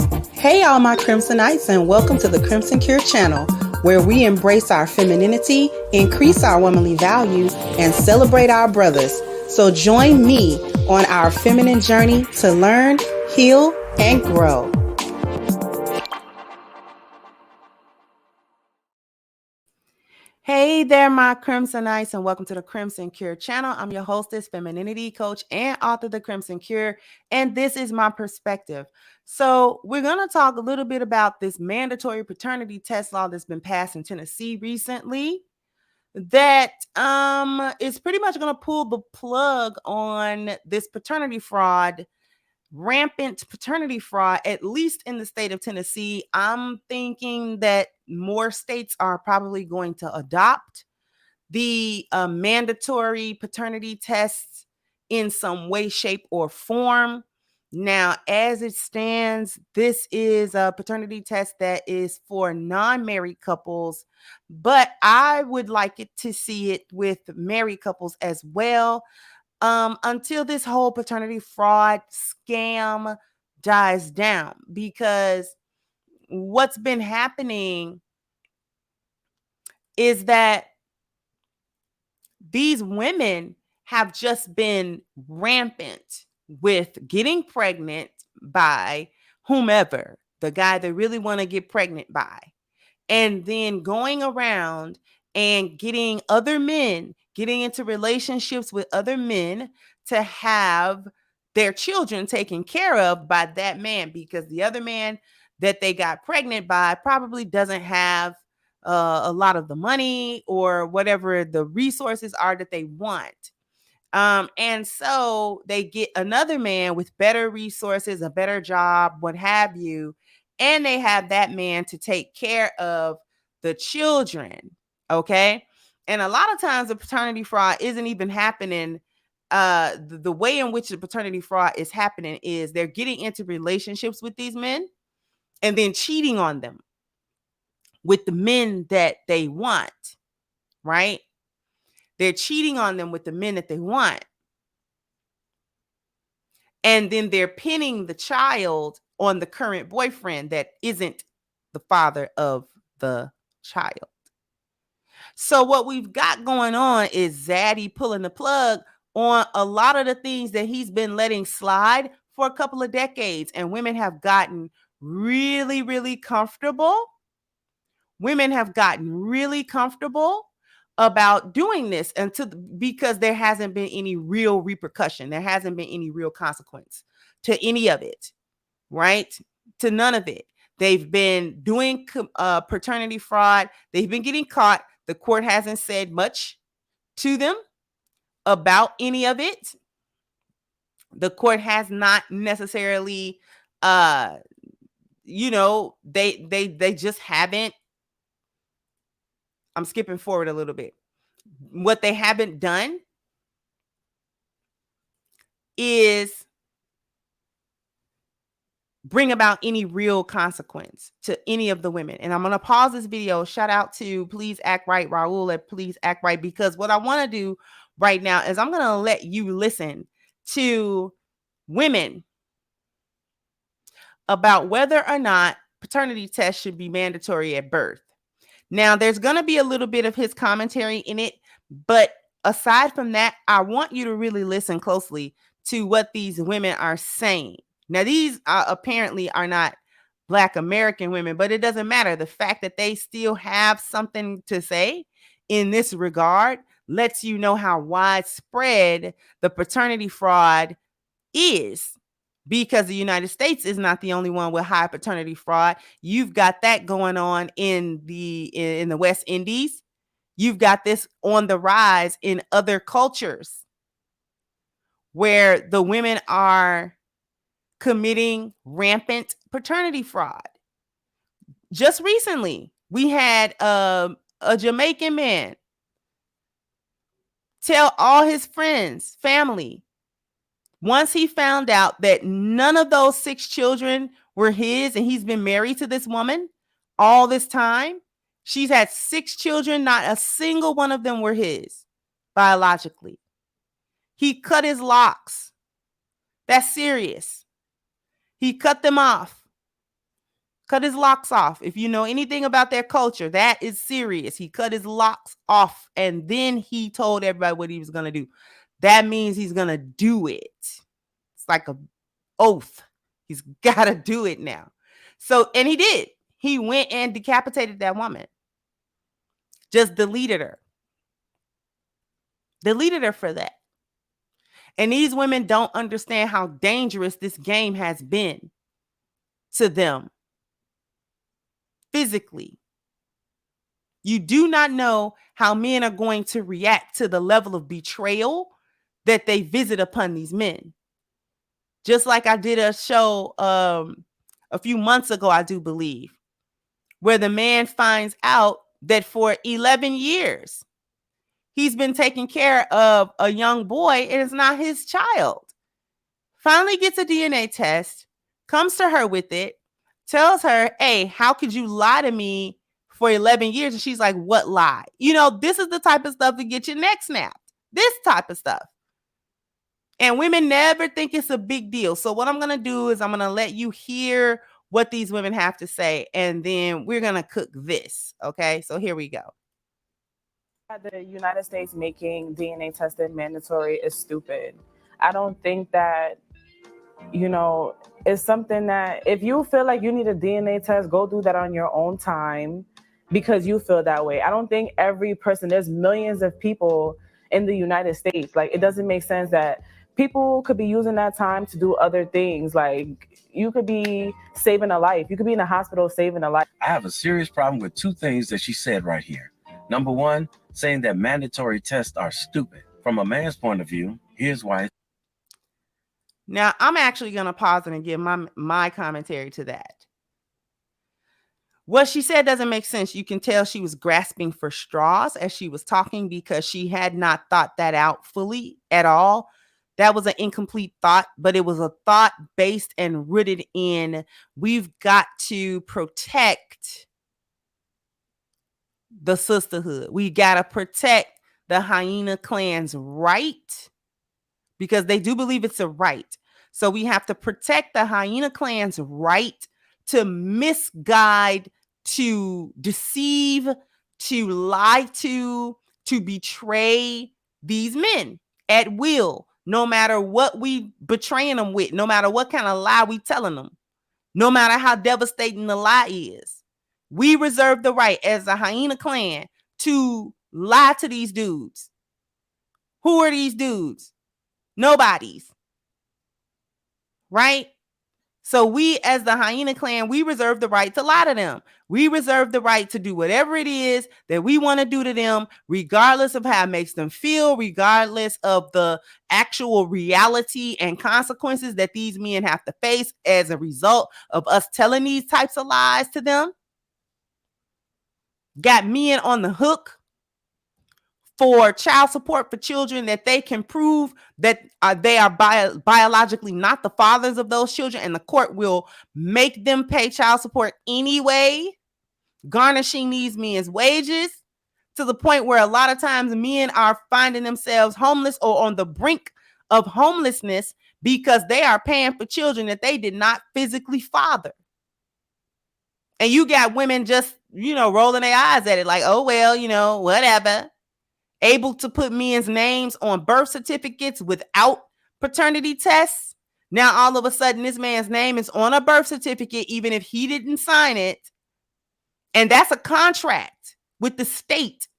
Hey, all my Crimsonites, and welcome to the Crimson Cure channel, where we embrace our femininity, increase our womanly values, and celebrate our brothers. So join me on our feminine journey to learn, heal, and grow. Hey there, my Crimsonites, and welcome to the Crimson Cure channel. I'm your hostess, femininity coach, and author of The Crimson Cure, and this is my perspective. So we're going to talk a little bit about this mandatory paternity test law that's been passed in Tennessee recently that is pretty much going to pull the plug on this paternity fraud, rampant paternity fraud, at least in the state of Tennessee. I'm thinking that more states are probably going to adopt the mandatory paternity tests in some way, shape, or form. Now, as it stands, this is a paternity test that is for non-married couples, but I would like it to see it with married couples as well, until this whole paternity fraud scam dies down. Because what's been happening is that these women have just been rampant with getting pregnant by whomever, the guy they really want to get pregnant by, and then going around and getting other men, getting into relationships with other men to have their children taken care of by that man, because the other man that they got pregnant by probably doesn't have a lot of the money or whatever the resources are that they want. And so they get another man with better resources, a better job, what have you, and they have that man to take care of the children. Okay. And a lot of times the paternity fraud isn't even happening. The way in which the paternity fraud is happening is they're getting into relationships with these men and then cheating on them with the men that they want, right? They're cheating on them with the men that they want. And then they're pinning the child on the current boyfriend that isn't the father of the child. So what we've got going on is Zaddy pulling the plug on a lot of the things that he's been letting slide for a couple of decades. And women have gotten really, really comfortable. Women have gotten really comfortable about doing this because there hasn't been any real repercussion. There hasn't been any real consequence to any of it, right? To none of it. They've been doing paternity fraud. They've been getting caught. The court hasn't said much to them about any of it. The court has not necessarily, they just haven't. I'm skipping forward a little bit. What they haven't done is bring about any real consequence to any of the women. And I'm going to pause this video. Shout out to Please Act Right, Raul at Please Act Right, because what I want to do right now is I'm going to let you listen to women about whether or not paternity tests should be mandatory at birth. Now, there's going to be a little bit of his commentary in it, but aside from that, I want you to really listen closely to what these women are saying. Now, these apparently are not Black American women, but it doesn't matter. The fact that they still have something to say in this regard lets you know how widespread the paternity fraud is, because the United States is not the only one with high paternity fraud. You've got that going on in the West Indies. You've got this on the rise in other cultures where the women are committing rampant paternity fraud. Just recently, we had a Jamaican man tell all his friends, family, once he found out that none of those 6 children were his, and he's been married to this woman all this time. She's had 6 children. Not a single one of them were his biologically. He cut his locks. That's serious. He cut them off. Cut his locks off. If you know anything about their culture, that is serious. He cut his locks off and then he told everybody what he was going to do. That means he's going to do it. It's like a oath. He's got to do it now. So, and he did. He went and decapitated that woman. Just deleted her. Deleted her for that. And these women don't understand how dangerous this game has been to them physically. You do not know how men are going to react to the level of betrayal that they visit upon these men. Just like I did a show a few months ago, I do believe, where the man finds out that for 11 years, he's been taking care of a young boy and it's not his child. Finally gets a DNA test, comes to her with it, tells her, hey, how could you lie to me for 11 years? And she's like, what lie? You know, this is the type of stuff that gets your neck snapped. This type of stuff. And women never think it's a big deal. So what I'm going to do is I'm going to let you hear what these women have to say. And then we're going to cook this. Okay, so here we go. The United States making DNA testing mandatory is stupid. I don't think that, it's something that if you feel like you need a DNA test, go do that on your own time because you feel that way. I don't think every person, there's millions of people in the United States. Like, it doesn't make sense that people could be using that time to do other things. Like, you could be saving a life. You could be in a hospital saving a life. I have a serious problem with two things that she said right here. Number one, saying that mandatory tests are stupid. From a man's point of view, here's why. Now, I'm actually going to pause and give my commentary to that. What she said doesn't make sense. You can tell she was grasping for straws as she was talking because she had not thought that out fully at all. That was an incomplete thought, but it was a thought based and rooted in we've got to protect the sisterhood. We got to protect the hyena clan's right because they do believe it's a right. So we have to protect the hyena clan's right to misguide, to deceive, to lie to betray these men at will, no matter what we betraying them with, no matter what kind of lie we telling them, no matter how devastating the lie is. We reserve the right as a hyena clan to lie to these dudes. Who are these dudes? Nobody's. Right? So we, as the hyena clan, we reserve the right to lie to them. We reserve the right to do whatever it is that we want to do to them, regardless of how it makes them feel, regardless of the actual reality and consequences that these men have to face as a result of us telling these types of lies to them. Got men on the hook for child support for children that they can prove that they are biologically not the fathers of those children, and the court will make them pay child support anyway, garnishing these men's wages to the point where a lot of times men are finding themselves homeless or on the brink of homelessness because they are paying for children that they did not physically father. And you got women just, rolling their eyes at it like, oh, well, whatever. Able to put men's names on birth certificates without paternity tests. Now, all of a sudden, this man's name is on a birth certificate, even if he didn't sign it. And that's a contract with the state,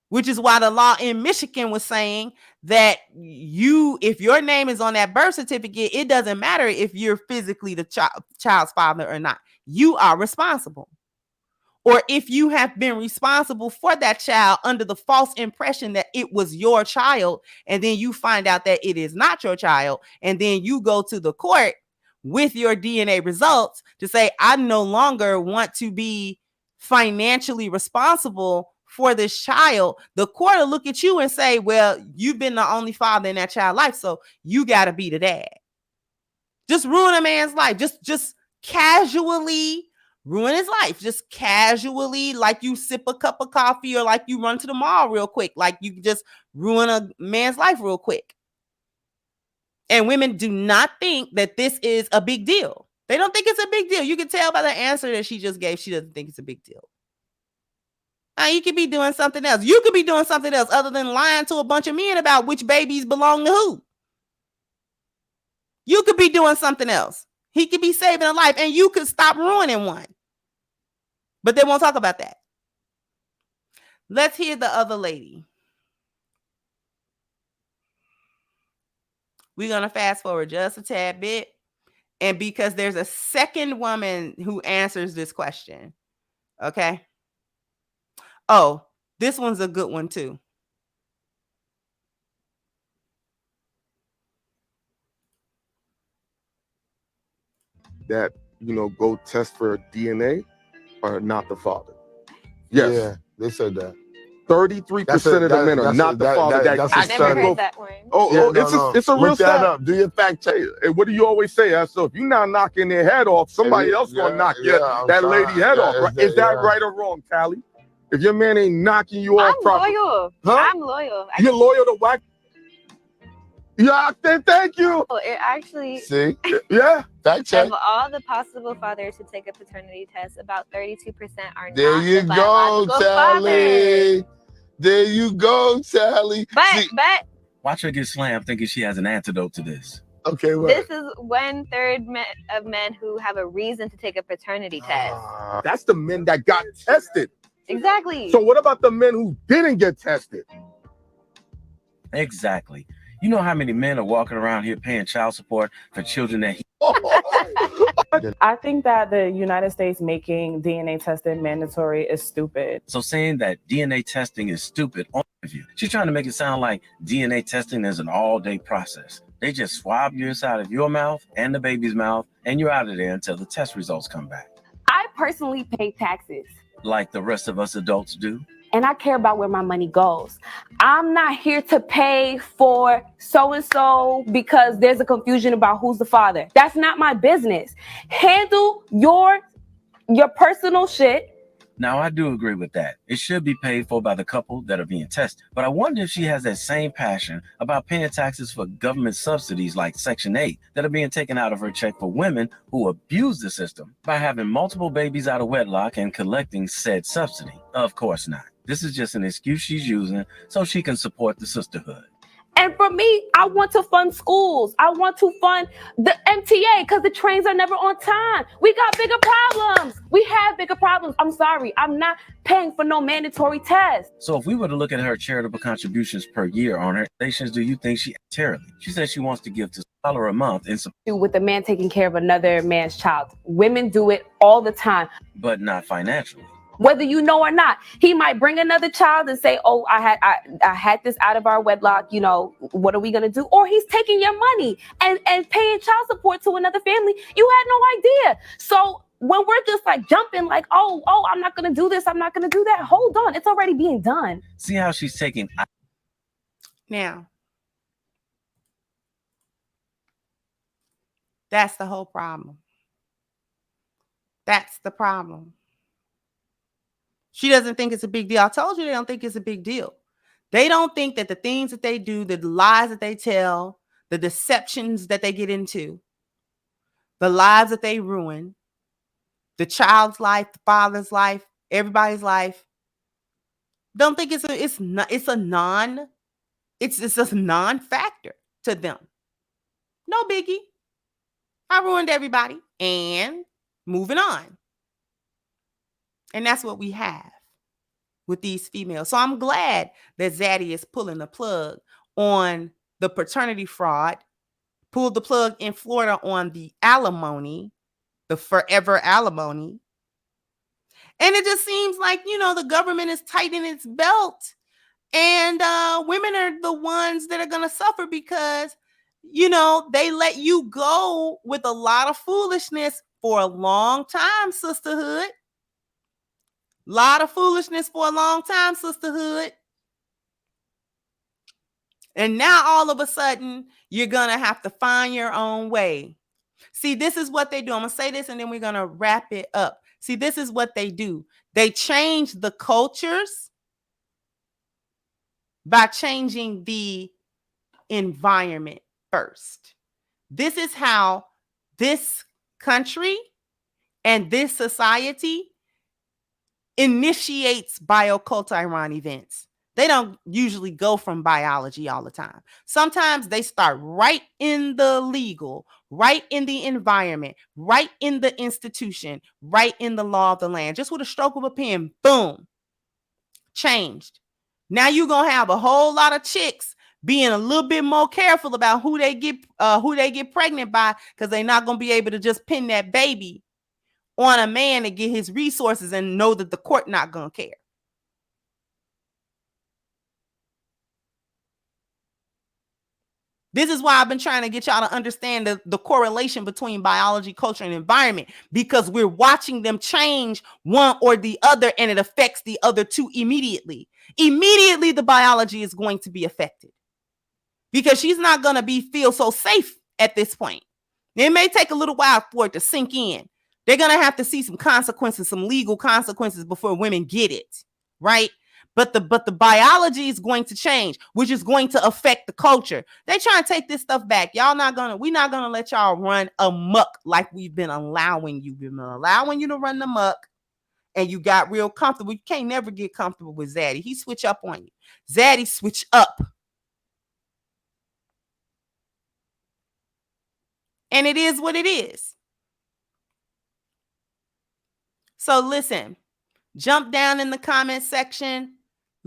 which is why the law in Michigan was saying that if your name is on that birth certificate, it doesn't matter if you're physically the child's father or not. You are responsible. Or if you have been responsible for that child under the false impression that it was your child, and then you find out that it is not your child, and then you go to the court with your DNA results to say, I no longer want to be financially responsible for this child, the court will look at you and say, well, you've been the only father in that child's life, so you got to be the dad. Just ruin a man's life. Just casually ruin his life, just casually, like you sip a cup of coffee or like you run to the mall real quick, like you just ruin a man's life real quick. And women do not think that this is a big deal. They don't think it's a big deal. You can tell by the answer that she just gave, she doesn't think it's a big deal. Now, you could be doing something else. You could be doing something else other than lying to a bunch of men about which babies belong to who. You could be doing something else. He could be saving a life, and you could stop ruining one. But they won't talk about that. Let's hear the other lady. We're going to fast forward just a tad bit. And because there's a second woman who answers this question. Okay. Oh, this one's a good one too. That, go test for DNA are not the father. Yes. Yeah, they said that. 33% of the men are not the father. I never heard that one. It's a real Look that stat. up. Do your fact check. And what do you always say? So if you're not knocking their head off, somebody else gonna knock that lady head off. Right? Is that right or wrong, Callie? If your man ain't knocking you off properly, loyal. Huh? I'm loyal. You're loyal to what? Yeah, thank you. It actually. See? Yeah. Fact check. Of all the possible fathers to take a paternity test, about 32% are There not you the go, biological Sally. father. There you go, Sally. But watch her get slammed thinking she has an antidote to this. Okay, what? This is 1/3 of men who have a reason to take a paternity test. That's the men that got tested. Exactly. So what about the men who didn't get tested? Exactly. You know how many men are walking around here paying child support for children that I think that the United States making DNA testing mandatory is stupid. So saying that DNA testing is stupid on you. She's trying to make it sound like DNA testing is an all-day process. They just swab you inside of your mouth and the baby's mouth, and you're out of there until the test results come back. I personally pay taxes. Like the rest of us adults do. And I care about where my money goes. I'm not here to pay for so-and-so because there's a confusion about who's the father. That's not my business. Handle your personal shit. Now, I do agree with that. It should be paid for by the couple that are being tested. But I wonder if she has that same passion about paying taxes for government subsidies like Section 8 that are being taken out of her check for women who abuse the system by having multiple babies out of wedlock and collecting said subsidy. Of course not. This is just an excuse she's using so she can support the sisterhood. And for me, I want to fund schools. I want to fund the MTA because the trains are never on time. We got bigger problems. We have bigger problems. I'm sorry. I'm not paying for no mandatory test. So if we were to look at her charitable contributions per year on her stations, do you think she terribly? She says she wants to give to $1 a month in support. With a man taking care of another man's child. Women do it all the time. But not financially. Whether you know or not, he might bring another child and say, oh, I had this out of our wedlock, what are we going to do? Or he's taking your money and paying child support to another family. You had no idea. So when we're just like jumping like, oh, I'm not going to do this, I'm not going to do that. Hold on. It's already being done. See how she's taking. Now, that's the whole problem. That's the problem. She doesn't think it's a big deal. I told you they don't think it's a big deal. They don't think that the things that they do, the lies that they tell, the deceptions that they get into, the lives that they ruin, the child's life, the father's life, everybody's life, don't think it's a non-factor to them. No biggie. I ruined everybody and moving on. And that's what we have with these females. So I'm glad that Zaddy is pulling the plug on the paternity fraud, pulled the plug in Florida on the alimony, the forever alimony. And it just seems like, the government is tightening its belt and women are the ones that are going to suffer because, they let you go with a lot of foolishness for a long time, sisterhood. Lot of foolishness for a long time, sisterhood. And now all of a sudden, you're going to have to find your own way. See, this is what they do. I'm going to say this and then we're going to wrap it up. See, this is what they do. They change the cultures by changing the environment first. This is how this country and this society initiates biocultural events. They don't usually go from biology all the time. Sometimes they start right in the legal, right in the environment, right in the institution, right in the law of the land. Just with a stroke of a pen, boom, changed. Now you're going to have a whole lot of chicks being a little bit more careful about who they get pregnant by, because they're not going to be able to just pin that baby on a man and get his resources and know that the court not going to care. This is why I've been trying to get y'all to understand the correlation between biology, culture, and environment, because we're watching them change one or the other, and it affects the other two immediately. Immediately, the biology is going to be affected because she's not going to feel so safe at this point. It may take a little while for it to sink in. They're going to have to see some consequences, some legal consequences before women get it, right? But the biology is going to change, which is going to affect the culture. They trying to take this stuff back. We're not gonna let y'all run amok like we've been allowing you. We've been allowing you to run amok, and you got real comfortable. You can't never get comfortable with Zaddy. He switch up on you. Zaddy switch up. And it is what it is. So listen, jump down in the comment section.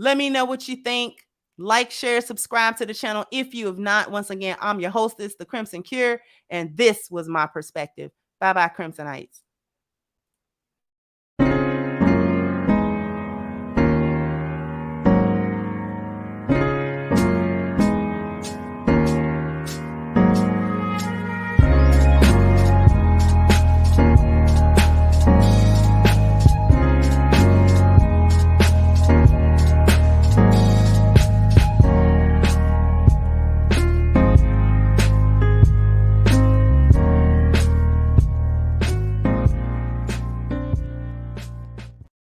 Let me know what you think. Like, share, subscribe to the channel if you have not. Once again, I'm your hostess, The Crimson Cure, and this was my perspective. Bye-bye, Crimsonites.